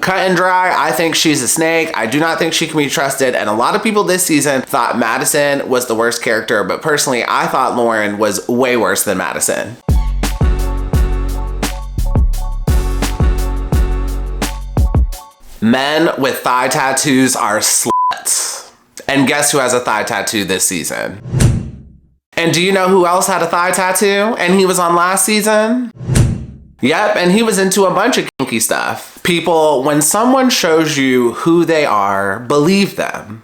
Cut and dry, I think she's a snake. I do not think she can be trusted, and a lot of people this season thought Madison was the worst character, but personally, I thought Lauren was way worse than Madison. Men with thigh tattoos are sluts. And guess who has a thigh tattoo this season? And do you know who else had a thigh tattoo and he was on last season? Yep, and he was into a bunch of kinky stuff. People, when someone shows you who they are, believe them.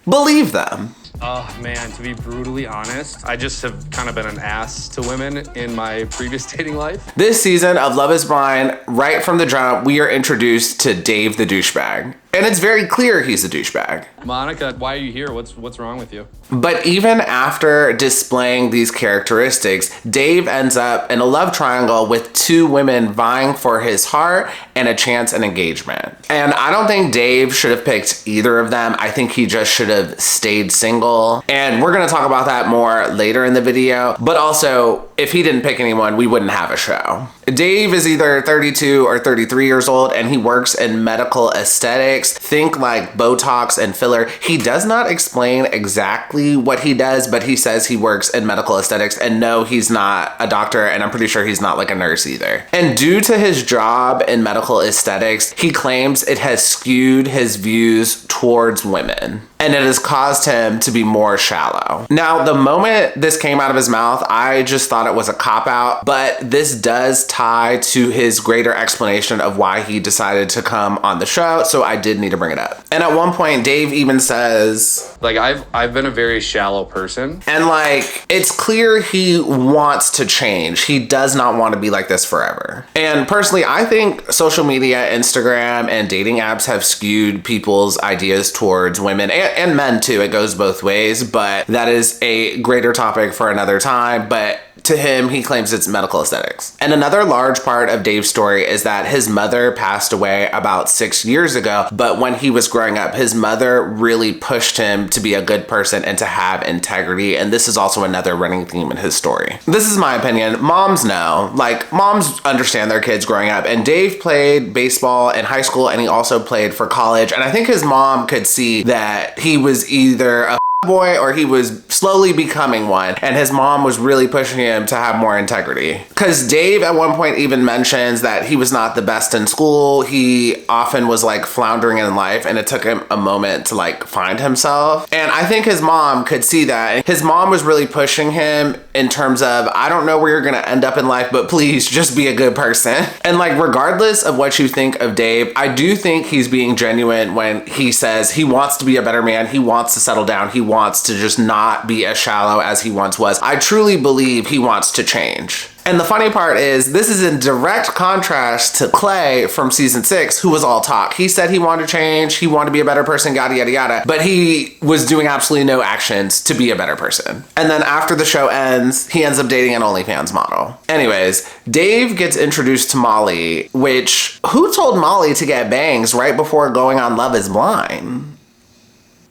Believe them. Oh man, to be brutally honest, I just have kind of been an ass to women in my previous dating life. This season of Love is Blind, right from the jump, we are introduced to Dave the douchebag. And it's very clear he's a douchebag. Monica, why are you here? What's wrong with you? But even after displaying these characteristics, Dave ends up in a love triangle with two women vying for his heart and a chance at engagement. And I don't think Dave should have picked either of them. I think he just should have stayed single. And we're gonna talk about that more later in the video. But also, if he didn't pick anyone, we wouldn't have a show. Dave is either 32 or 33 years old and he works in medical aesthetics. Think like Botox and filler. He does not explain exactly what he does, but he says he works in medical aesthetics, and no, he's not a doctor, and I'm pretty sure he's not like a nurse either. And due to his job in medical aesthetics, he claims it has skewed his views towards women, and it has caused him to be more shallow. Now, the moment this came out of his mouth, I just thought it was a cop-out, but this does tie to his greater explanation of why he decided to come on the show, so I did need to bring it up. And at one point, Dave even says, like, I've been a very shallow person. And like, it's clear he wants to change. He does not want to be like this forever. And personally, I think social media, Instagram, and dating apps have skewed people's ideas towards women and men too. It goes both ways, but that is a greater topic for another time. But to him, he claims it's medical aesthetics. And another large part of Dave's story is that his mother passed away about 6 years ago, but when he was growing up, his mother really pushed him to be a good person and to have integrity, and this is also another running theme in his story. This is my opinion. Moms know. Like, moms understand their kids growing up, and Dave played baseball in high school, and he also played for college, and I think his mom could see that he was either a boy or he was slowly becoming one, and his mom was really pushing him to have more integrity. Because Dave at one point even mentions that he was not the best in school. He often was like floundering in life, and it took him a moment to like find himself. And I think his mom could see that. His mom was really pushing him in terms of, I don't know where you're gonna end up in life, but please just be a good person. And like, regardless of what you think of Dave, I do think he's being genuine when he says he wants to be a better man. He wants to settle down. He wants to just not be as shallow as he once was. I truly believe he wants to change. And the funny part is, this is in direct contrast to Clay from season 6, who was all talk. He said he wanted to change, he wanted to be a better person, yada, yada, yada, but he was doing absolutely no actions to be a better person. And then after the show ends, he ends up dating an OnlyFans model. Anyways, Dave gets introduced to Molly, which, who told Molly to get bangs right before going on Love is Blind?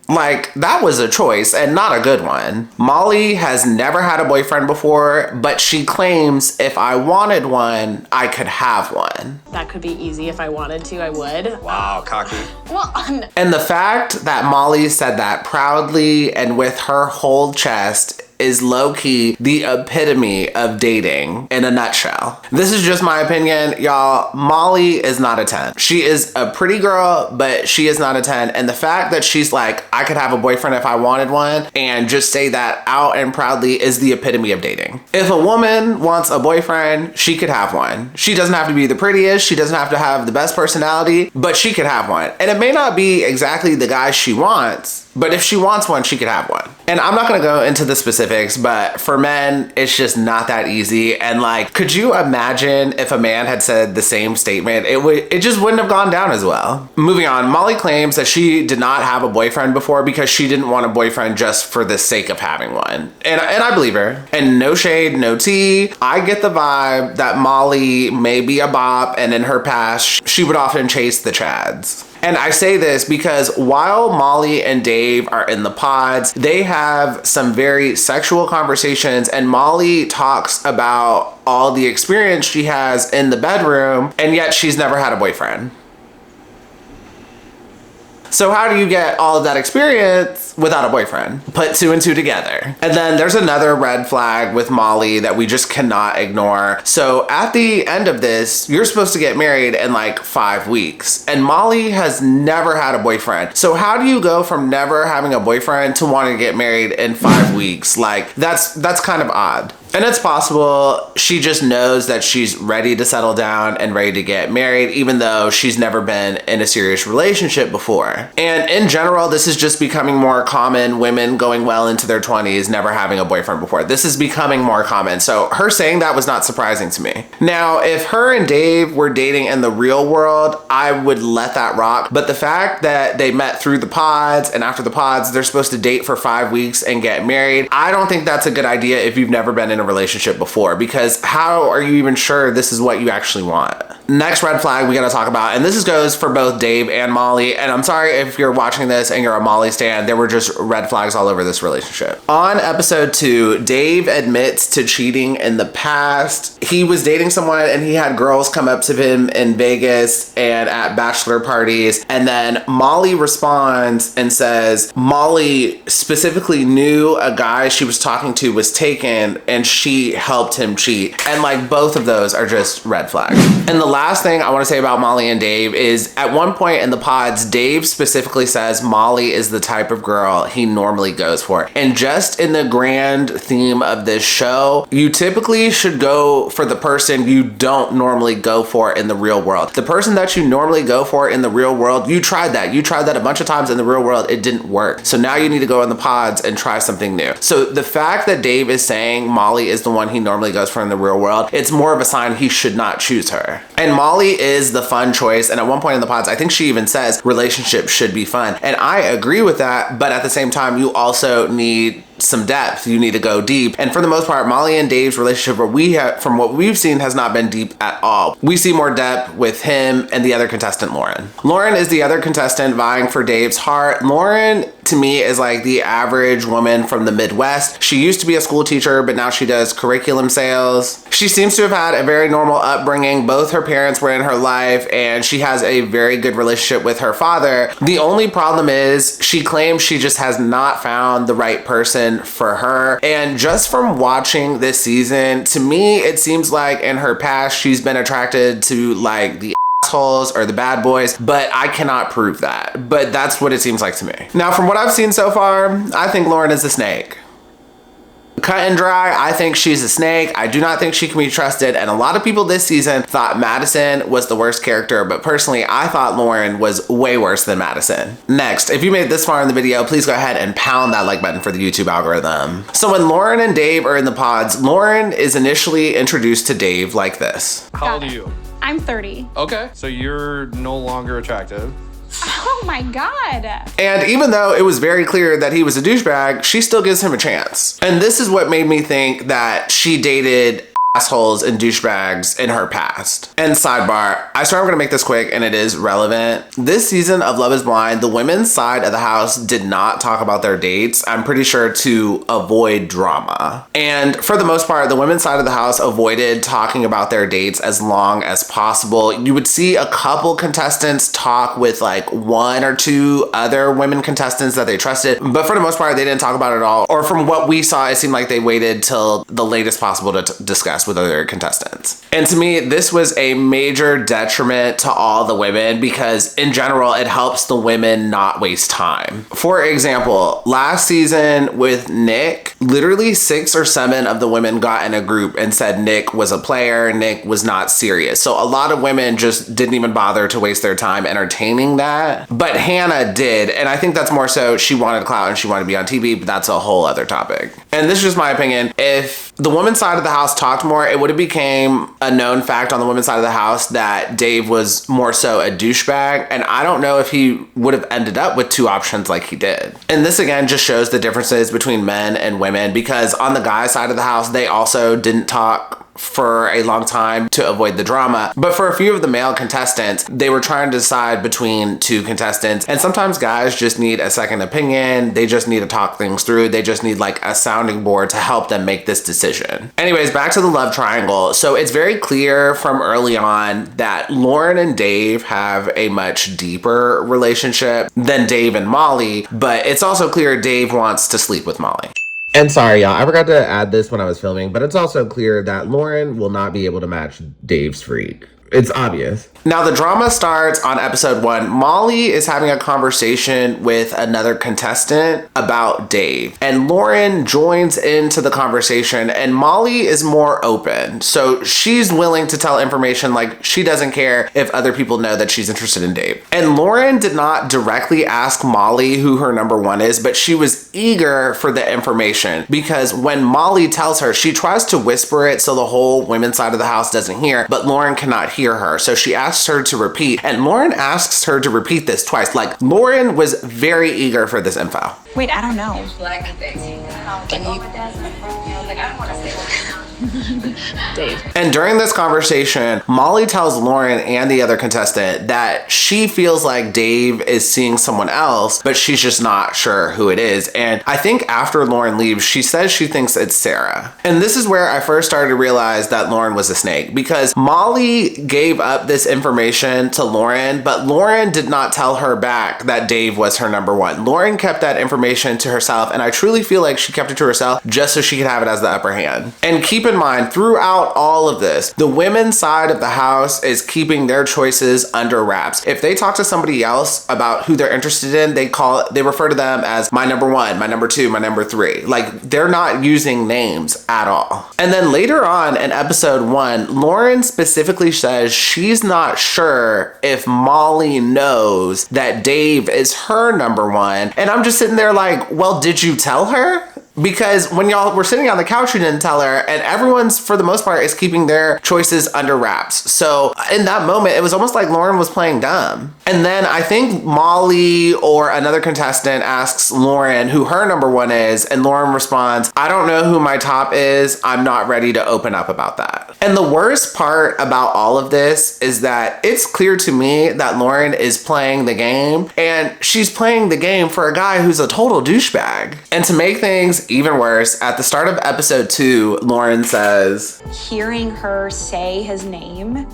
Like, that was a choice, and not a good one. Molly has never had a boyfriend before, but she claims if I wanted one, I could have one. That could be easy. If I wanted to, I would. Wow, cocky. Well, and the fact that Molly said that proudly and with her whole chest is low-key the epitome of dating in a nutshell. This is just my opinion, y'all. Molly is not a 10. She is a pretty girl, but she is not a 10. And the fact that she's like, I could have a boyfriend if I wanted one, and just say that out and proudly, is the epitome of dating. If a woman wants a boyfriend, she could have one. She doesn't have to be the prettiest, she doesn't have to have the best personality, but she could have one. And it may not be exactly the guy she wants, but if she wants one, she could have one. And I'm not gonna go into the specifics, but for men, it's just not that easy. And like, could you imagine if a man had said the same statement? It just wouldn't have gone down as well. Moving on, Molly claims that she did not have a boyfriend before because she didn't want a boyfriend just for the sake of having one. And I believe her. And no shade, no tea. I get the vibe that Molly may be a bop, and in her past, she would often chase the chads. And I say this because while Molly and Dave are in the pods, they have some very sexual conversations, and Molly talks about all the experience she has in the bedroom, and yet she's never had a boyfriend. So how do you get all of that experience without a boyfriend? Put two and two together. And then there's another red flag with Molly that we just cannot ignore. So at the end of this, you're supposed to get married in like 5 weeks. And Molly has never had a boyfriend. So how do you go from never having a boyfriend to wanting to get married in 5 weeks? Like that's kind of odd. And it's possible she just knows that she's ready to settle down and ready to get married, even though she's never been in a serious relationship before. And in general, this is just becoming more common, women going well into their 20s, never having a boyfriend before. This is becoming more common. So her saying that was not surprising to me. Now, if her and Dave were dating in the real world, I would let that rock. But the fact that they met through the pods and after the pods, they're supposed to date for 5 weeks and get married, I don't think that's a good idea if you've never been in a relationship before, because how are you even sure this is what you actually want? Next red flag we gotta talk about, and this goes for both Dave and Molly, and I'm sorry if you're watching this and you're a Molly stan, there were just red flags all over this relationship. On episode 2, Dave admits to cheating in the past. He was dating someone and he had girls come up to him in Vegas and at bachelor parties, and then Molly responds and says Molly specifically knew a guy she was talking to was taken and she helped him cheat. And like both of those are just red flags. And the last thing I want to say about Molly and Dave is at one point in the pods, Dave specifically says Molly is the type of girl he normally goes for. And just in the grand theme of this show, you typically should go for the person you don't normally go for in the real world. The person that you normally go for in the real world, you tried that. You tried that a bunch of times in the real world. It didn't work. So now you need to go in the pods and try something new. So the fact that Dave is saying Molly is the one he normally goes for in the real world, it's more of a sign he should not choose her. And Molly is the fun choice. And at one point in the pods, I think she even says relationships should be fun. And I agree with that. But at the same time, you also need some depth. You need to go deep. And for the most part, Molly and Dave's relationship, from what we've seen, has not been deep at all. We see more depth with him and the other contestant, Lauren. Lauren is the other contestant vying for Dave's heart. Lauren, to me, is like the average woman from the Midwest. She used to be a school teacher, but now she does curriculum sales. She seems to have had a very normal upbringing. Both her parents were in her life, and she has a very good relationship with her father. The only problem is she claims she just has not found the right person for her. And just from watching this season, to me, it seems like in her past, she's been attracted to like the assholes or the bad boys, but I cannot prove that. But that's what it seems like to me. Now, from what I've seen so far, I think Lauren is a snake. Cut and dry, I think she's a snake. I do not think she can be trusted. And a lot of people this season thought Madison was the worst character, but personally, I thought Lauren was way worse than Madison. Next, if you made it this far in the video, please go ahead and pound that like button for the YouTube algorithm. So when Lauren and Dave are in the pods, Lauren is initially introduced to Dave like this. How old are you? I'm 30. Okay, so you're no longer attractive. Oh my God. And even though it was very clear that he was a douchebag, she still gives him a chance. And this is what made me think that she dated assholes and douchebags in her past. And sidebar, I swear I'm gonna make this quick and it is relevant. This season of Love is Blind, the women's side of the house did not talk about their dates. I'm pretty sure to avoid drama. And for the most part, the women's side of the house avoided talking about their dates as long as possible. You would see a couple contestants talk with like 1 or 2 other women contestants that they trusted, but for the most part, they didn't talk about it at all. Or from what we saw, it seemed like they waited till the latest possible to discuss with other contestants. And to me, this was a major detriment to all the women because in general, it helps the women not waste time. For example, last season with Nick, literally 6 or 7 of the women got in a group and said Nick was a player, Nick was not serious. So a lot of women just didn't even bother to waste their time entertaining that. But Hannah did, and I think that's more so she wanted clout and she wanted to be on TV, but that's a whole other topic. And this is just my opinion. If the women's side of the house talked more, it would have became a known fact on the women's side of the house that Dave was more so a douchebag. And I don't know if he would have ended up with 2 options like he did. And this again just shows the differences between men and women because on the guy side of the house, they also didn't talk for a long time to avoid the drama. But for a few of the male contestants, they were trying to decide between two contestants. And sometimes guys just need a second opinion. They just need to talk things through. They just need like a sounding board to help them make this decision. Anyways, back to the love triangle. So it's very clear from early on that Lauren and Dave have a much deeper relationship than Dave and Molly, but it's also clear Dave wants to sleep with Molly. And sorry, y'all, I forgot to add this when I was filming, but it's also clear that Lauren will not be able to match Dave's freak. It's obvious. Now the drama starts on episode 1. Molly is having a conversation with another contestant about Dave, and Lauren joins into the conversation, and Molly is more open. So she's willing to tell information, like she doesn't care if other people know that she's interested in Dave. And Lauren did not directly ask Molly who her number 1 is, but she was eager for the information, because when Molly tells her, she tries to whisper it so the whole women's side of the house doesn't hear, but Lauren cannot hear her. So she asks her to repeat, and Lauren asks her to repeat this twice. Like, Lauren was very eager for this info. Wait, I don't know. Dave. And during this conversation, Molly tells Lauren and the other contestant that she feels like Dave is seeing someone else, but she's just not sure who it is. And I think after Lauren leaves, she says she thinks it's Sarah. And this is where I first started to realize that Lauren was a snake, because Molly gave up this information to Lauren, but Lauren did not tell her back that Dave was her number 1. Lauren kept that information to herself, and I truly feel like she kept it to herself just so she could have it as the upper hand. And keep in mind, throughout all of this, the women's side of the house is keeping their choices under wraps. If they talk to somebody else about who they're interested in, they refer to them as my number 1, my number 2, my number 3. Like, they're not using names at all. And then later on in episode 1, Lauren specifically says she's not sure if Molly knows that Dave is her number 1. And I'm just sitting there like, well, did you tell her? Because when y'all were sitting on the couch, you didn't tell her, and everyone's, for the most part, is keeping their choices under wraps. So in that moment, it was almost like Lauren was playing dumb. And then I think Molly or another contestant asks Lauren who her number 1 is, and Lauren responds, I don't know who my top is. I'm not ready to open up about that. And the worst part about all of this is that it's clear to me that Lauren is playing the game, and she's playing the game for a guy who's a total douchebag. And to make things even worse, at the start of episode 2, Lauren says, Hearing her say his name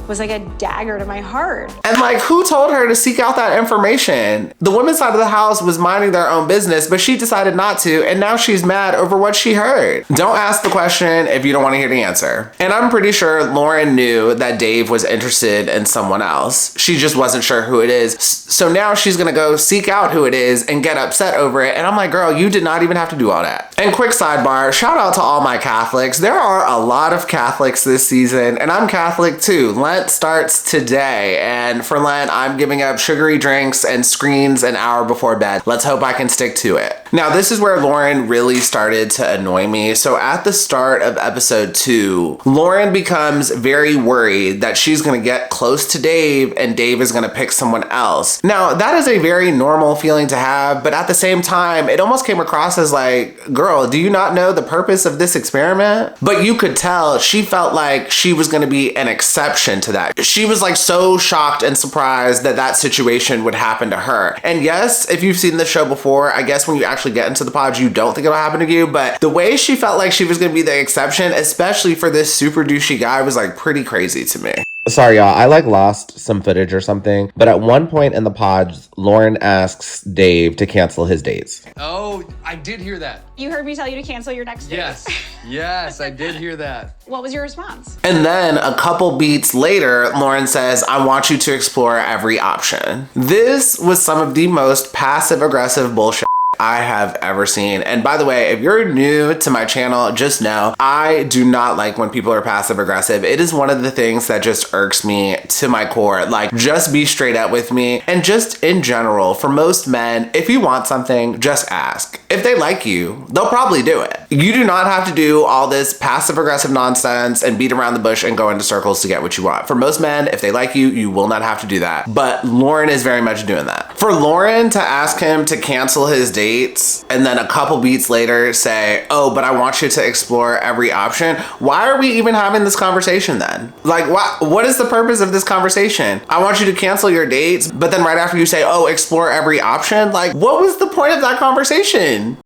was like a dagger to my heart. And like, who told her to seek out that information? The women's side of the house was minding their own business, but she decided not to, and now she's mad over what she heard. Don't ask the question if you don't want to hear the answer. And I'm pretty sure Lauren knew that Dave was interested in someone else. She just wasn't sure who it is. So now she's gonna go seek out who it is and get upset over it. And I'm like, girl, you did not even have to do all that. And quick sidebar, shout out to all my Catholics. There are a lot of Catholics this season, and I'm Catholic too. Lent starts today, and for Lent, I'm giving up sugary drinks and screens an hour before bed. Let's hope I can stick to it. Now, this is where Lauren really started to annoy me. So at the start of episode 2, Lauren becomes very worried that she's gonna get close to Dave and Dave is gonna pick someone else. Now, that is a very normal feeling to have, but at the same time, it almost came across as like, girl, do you not know the purpose of this experiment? But you could tell she felt like she was gonna be an exception to that. She was like so shocked and surprised that that situation would happen to her. And yes, if you've seen the show before, I guess when you actually get into the pods, you don't think it'll happen to you, but the way she felt like she was gonna be the exception, especially for this super douchey guy, was like pretty crazy to me. Sorry, y'all, I like lost some footage or something, but at one point in the pods, Lauren asks Dave to cancel his dates. Oh, I did hear that. You heard me tell you to cancel your next date. Yes, yes, I did hear that. What was your response? And then a couple beats later, Lauren says, I want you to explore every option. This was some of the most passive-aggressive bullshit I have ever seen. And by the way, if you're new to my channel, just know I do not like when people are passive aggressive. It is one of the things that just irks me to my core. Like, just be straight up with me. And just in general, for most men, if you want something, just ask. If they like you, they'll probably do it. You do not have to do all this passive aggressive nonsense and beat around the bush and go into circles to get what you want. For most men, if they like you, you will not have to do that. But Lauren is very much doing that. For Lauren to ask him to cancel his date dates and then a couple beats later say, oh, but I want you to explore every option, why are we even having this conversation then? Like, what is the purpose of this conversation? I want you to cancel your dates, but then right after you say, oh, explore every option, like, what was the point of that conversation?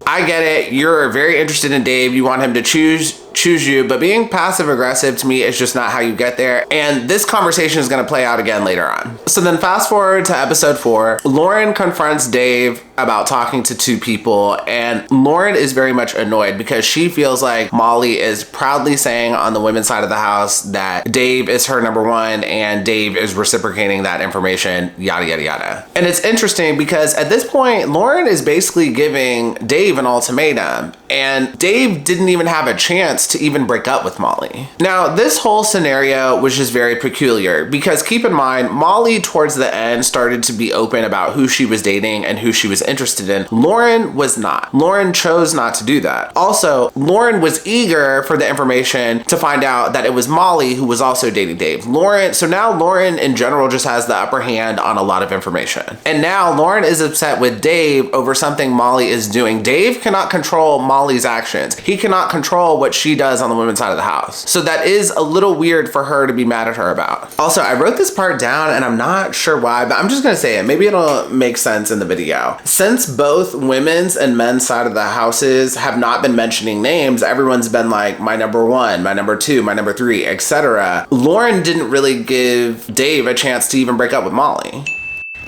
I get it. You're very interested in Dave. You want him to choose you, but being passive aggressive to me is just not how you get there. And this conversation is going to play out again later on. So then fast forward to episode 4, Lauren confronts Dave about talking to 2 people, and Lauren is very much annoyed because she feels like Molly is proudly saying on the women's side of the house that Dave is her number 1 and Dave is reciprocating that information, yada, yada, yada. And it's interesting because at this point, Lauren is basically giving Dave an ultimatum, and Dave didn't even have a chance to even break up with Molly. Now, this whole scenario was just very peculiar because keep in mind, Molly towards the end started to be open about who she was dating and who she was interested in. Lauren was not. Lauren chose not to do that. Also, Lauren was eager for the information to find out that it was Molly who was also dating Dave. So now Lauren in general just has the upper hand on a lot of information. And now Lauren is upset with Dave over something Molly is doing. Dave cannot control Molly's actions. He cannot control what she does on the women's side of the house. So that is a little weird for her to be mad at her about. Also, I wrote this part down and I'm not sure why, but I'm just gonna say it. Maybe it'll make sense in the video. Since both women's and men's side of the houses have not been mentioning names, everyone's been like, my number 1, my number 2, my number 3, etc. Lauren didn't really give Dave a chance to even break up with Molly.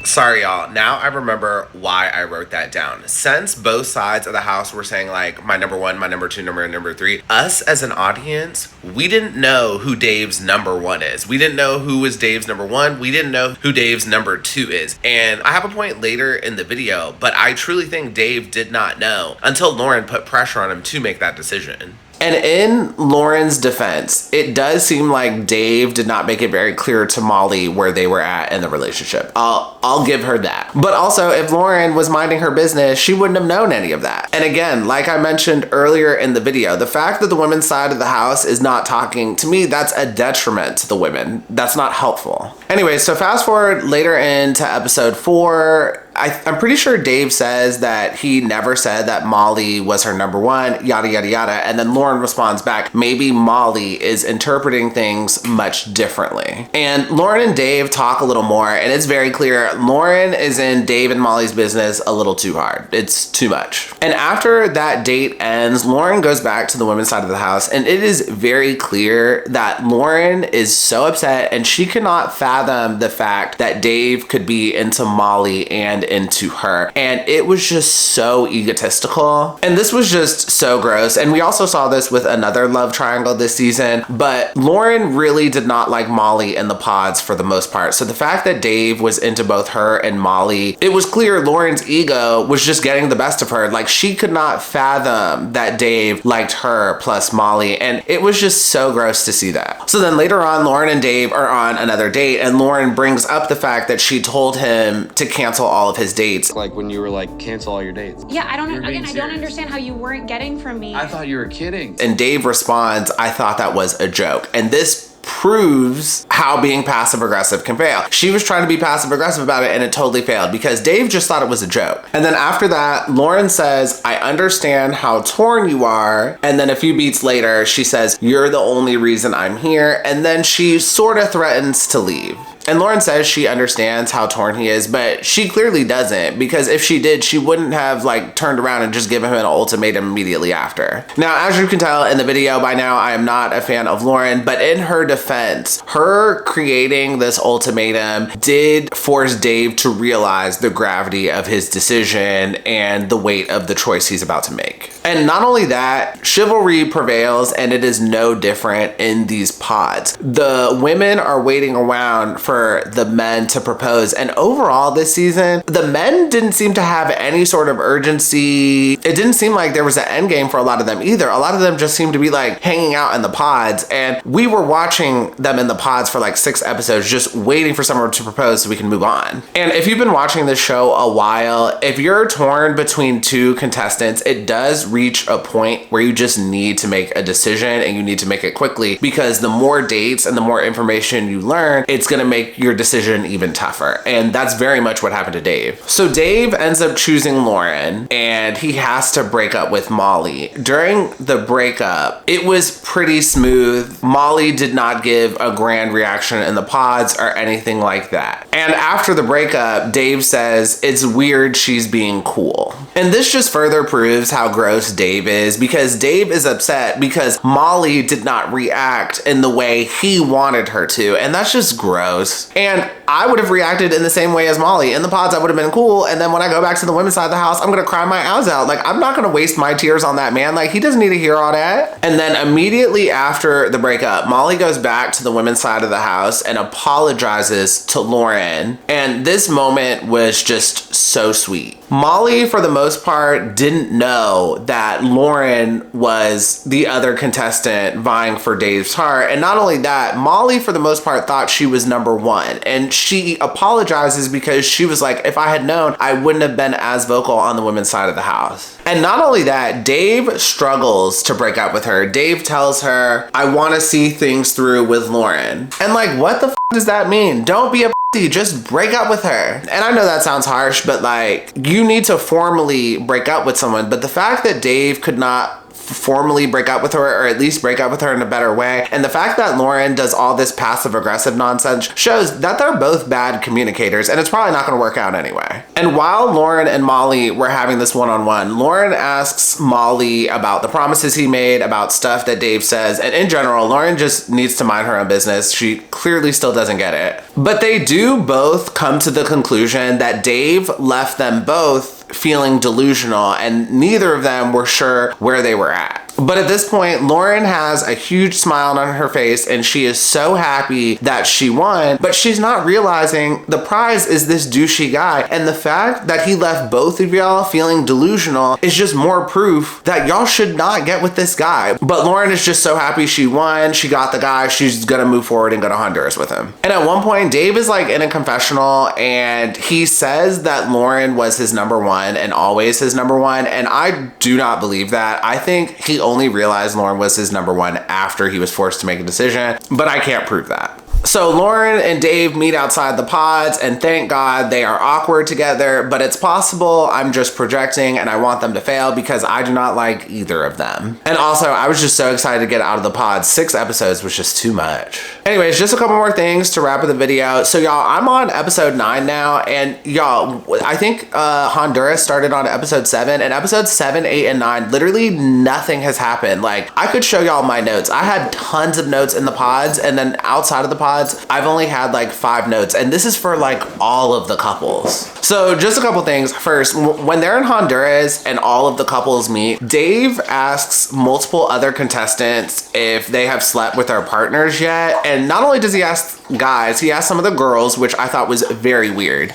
Sorry, y'all. Now I remember why I wrote that down. Since both sides of the house were saying like my number 1, my number 2, number 3, us as an audience, we didn't know who Dave's number 1 is. We didn't know who was Dave's number 1. We didn't know who Dave's number 2 is. And I have a point later in the video, but I truly think Dave did not know until Lauren put pressure on him to make that decision. And in Lauren's defense, it does seem like Dave did not make it very clear to Molly where they were at in the relationship. I'll give her that. But also, if Lauren was minding her business, she wouldn't have known any of that. And again, like I mentioned earlier in the video, the fact that the women's side of the house is not talking, to me, that's a detriment to the women. That's not helpful. Anyway, so fast forward later into episode 4, I'm pretty sure Dave says that he never said that Molly was her number 1, yada, yada, yada. And then Lauren responds back, maybe Molly is interpreting things much differently. And Lauren and Dave talk a little more, and it's very clear Lauren is in Dave and Molly's business a little too hard. It's too much. And after that date ends, Lauren goes back to the women's side of the house, and it is very clear that Lauren is so upset and she cannot fathom the fact that Dave could be into Molly and into her. And it was just so egotistical. And this was just so gross. And we also saw this with another love triangle this season, but Lauren really did not like Molly in the pods for the most part. So the fact that Dave was into both her and Molly, it was clear Lauren's ego was just getting the best of her. Like, she could not fathom that Dave liked her plus Molly. And it was just so gross to see that. So then later on, Lauren and Dave are on another date, and Lauren brings up the fact that she told him to cancel all of his dates. Like when you were like, cancel all your dates. Yeah, I don't serious. understand how you weren't getting from me. I thought you were kidding. And Dave responds, I thought that was a joke. And this proves how being passive aggressive can fail. She was trying to be passive aggressive about it and it totally failed because Dave just thought it was a joke. And then after that, Lauren says, I understand how torn you are. And then a few beats later, she says, you're the only reason I'm here. And then she sort of threatens to leave. And Lauren says she understands how torn he is, but she clearly doesn't, because if she did, she wouldn't have like turned around and just given him an ultimatum immediately after. Now, as you can tell in the video by now, I am not a fan of Lauren, but in her defense, her creating this ultimatum did force Dave to realize the gravity of his decision and the weight of the choice he's about to make. And not only that, chivalry prevails, and it is no different in these pods. The women are waiting around for the men to propose, and overall this season, the men didn't seem to have any sort of urgency. It didn't seem like there was an end game for a lot of them either. A lot of them just seemed to be like hanging out in the pods, and we were watching them in the pods for like 6 episodes just waiting for someone to propose so we can move on. And if you've been watching this show a while, if you're torn between 2 contestants, it does reach a point where you just need to make a decision and you need to make it quickly, because the more dates and the more information you learn, it's gonna make your decision even tougher. And that's very much what happened to Dave. So Dave ends up choosing Lauren and he has to break up with Molly. During the breakup, it was pretty smooth. Molly did not give a grand reaction in the pods or anything like that. And after the breakup, Dave says it's weird she's being cool. And this just further proves how gross Dave is, because Dave is upset because Molly did not react in the way he wanted her to. And that's just gross. And I would have reacted in the same way as Molly. In the pods, I would have been cool. And then when I go back to the women's side of the house, I'm gonna cry my eyes out. Like, I'm not gonna waste my tears on that man. Like, he doesn't need to hear all that. And then immediately after the breakup, Molly goes back to the women's side of the house and apologizes to Lauren. And this moment was just so sweet. Molly, for the most part, didn't know that Lauren was the other contestant vying for Dave's heart. And not only that, Molly, for the most part, thought she was number one. And she apologizes because she was like, if I had known, I wouldn't have been as vocal on the women's side of the house. And not only that, Dave struggles to break up with her. Dave tells her, I want to see things through with Lauren. And like, what the f does that mean? Don't be a just break up with her. And I know that sounds harsh, but like, you need to formally break up with someone. But the fact that Dave could not formally break up with her, or at least break up with her in a better way, and the fact that Lauren does all this passive aggressive nonsense, shows that they're both bad communicators, and it's probably not going to work out anyway. And while Lauren and Molly were having this one-on-one, Lauren asks Molly about the promises he made, about stuff that Dave says, and in general, Lauren just needs to mind her own business. She clearly still doesn't get it. But they do both come to the conclusion that Dave left them both feeling delusional, and neither of them were sure where they were at. But at this point, Lauren has a huge smile on her face and she is so happy that she won, but she's not realizing the prize is this douchey guy. And the fact that he left both of y'all feeling delusional is just more proof that y'all should not get with this guy. But Lauren is just so happy she won. She got the guy. She's gonna move forward and go to Honduras with him. And at one point, Dave is like in a confessional and he says that Lauren was his number one and always his number one. And I do not believe that. I think he only realized Lauren was his number one after he was forced to make a decision, but I can't prove that. So Lauren and Dave meet outside the pods, and thank God they are awkward together, but it's possible I'm just projecting and I want them to fail because I do not like either of them. And also, I was just so excited to get out of the pods. 6 episodes was just too much. Anyways, just a couple more things to wrap up the video. So y'all, I'm on episode 9 now, and y'all, I think Honduras started on episode 7, and episodes 7, 8, and 9, literally nothing has happened. Like, I could show y'all my notes. I had tons of notes in the pods, and then outside of the pods, I've only had like 5 notes, and this is for like all of the couples. So just a couple things. First, when they're in Honduras and all of the couples meet, Dave asks multiple other contestants if they have slept with their partners yet. And not only does he ask guys, he asks some of the girls, which I thought was very weird.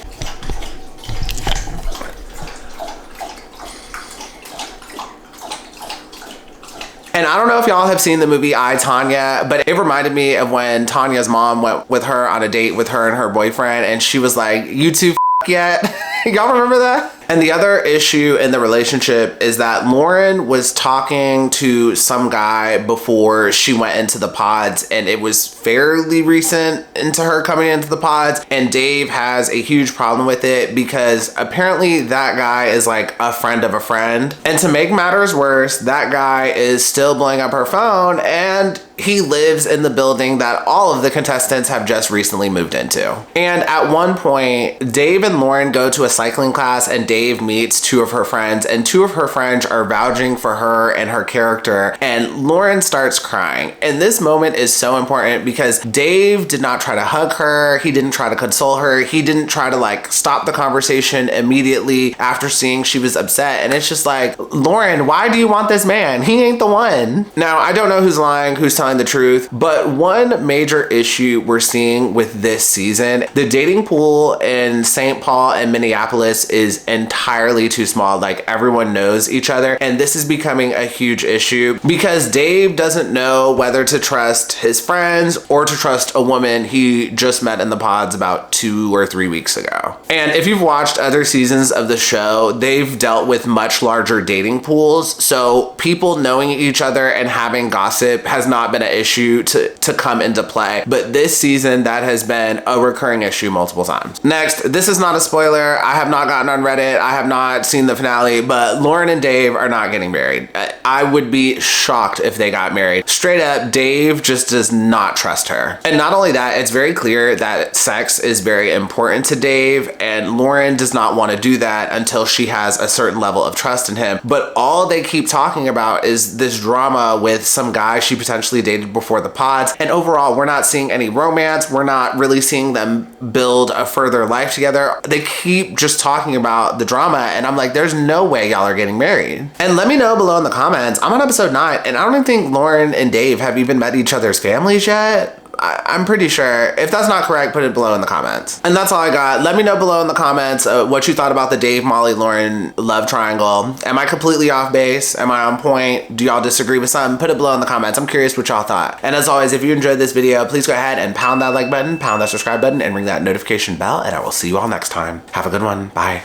And I don't know if y'all have seen the movie I, Tanya, but it reminded me of when Tanya's mom went with her on a date with her and her boyfriend, and she was like, you two yet? Y'all remember that? And the other issue in the relationship is that Lauren was talking to some guy before she went into the pods, and it was fairly recent into her coming into the pods, and Dave has a huge problem with it because apparently that guy is like a friend of a friend. And to make matters worse, that guy is still blowing up her phone, and he lives in the building that all of the contestants have just recently moved into. And at one point, Dave and Lauren go to a cycling class, and Dave meets 2 of her friends, and 2 of her friends are vouching for her and her character, and Lauren starts crying. And this moment is so important because Dave did not try to hug her, he didn't try to console her, he didn't try to like stop the conversation immediately after seeing she was upset. And it's just like, Lauren, why do you want this man? He ain't the one. Now, I don't know who's lying, who's telling the truth, but one major issue we're seeing with this season, the dating pool in St. Paul and Minneapolis is entirely too small. Like, everyone knows each other, and this is becoming a huge issue because Dave doesn't know whether to trust his friends or to trust a woman he just met in the pods about 2 or 3 weeks ago. And if you've watched other seasons of the show, they've dealt with much larger dating pools, so people knowing each other and having gossip has not been an issue to come into play. But this season, that has been a recurring issue multiple times. Next, this is not a spoiler. I have not gotten on Reddit. I have not seen the finale, but Lauren and Dave are not getting married. I would be shocked if they got married. Straight up, Dave just does not trust her. And not only that, it's very clear that sex is very important to Dave, and Lauren does not want to do that until she has a certain level of trust in him. But all they keep talking about is this drama with some guy she potentially dated before the pods. And overall, we're not seeing any romance. We're not really seeing them build a further life together. They keep just talking about the drama, and I'm like, there's no way y'all are getting married. And let me know below in the comments. I'm on episode 9, and I don't even think Lauren and Dave have even met each other's families yet. I'm pretty sure. If that's not correct, put it below in the comments. And that's all I got. Let me know below in the comments what you thought about the Dave, Molly, Lauren love triangle. Am I completely off base? Am I on point? Do y'all disagree with something? Put it below in the comments. I'm curious what y'all thought. And as always, if you enjoyed this video, please go ahead and pound that like button, pound that subscribe button, and ring that notification bell, and I will see you all next time. Have a good one. Bye.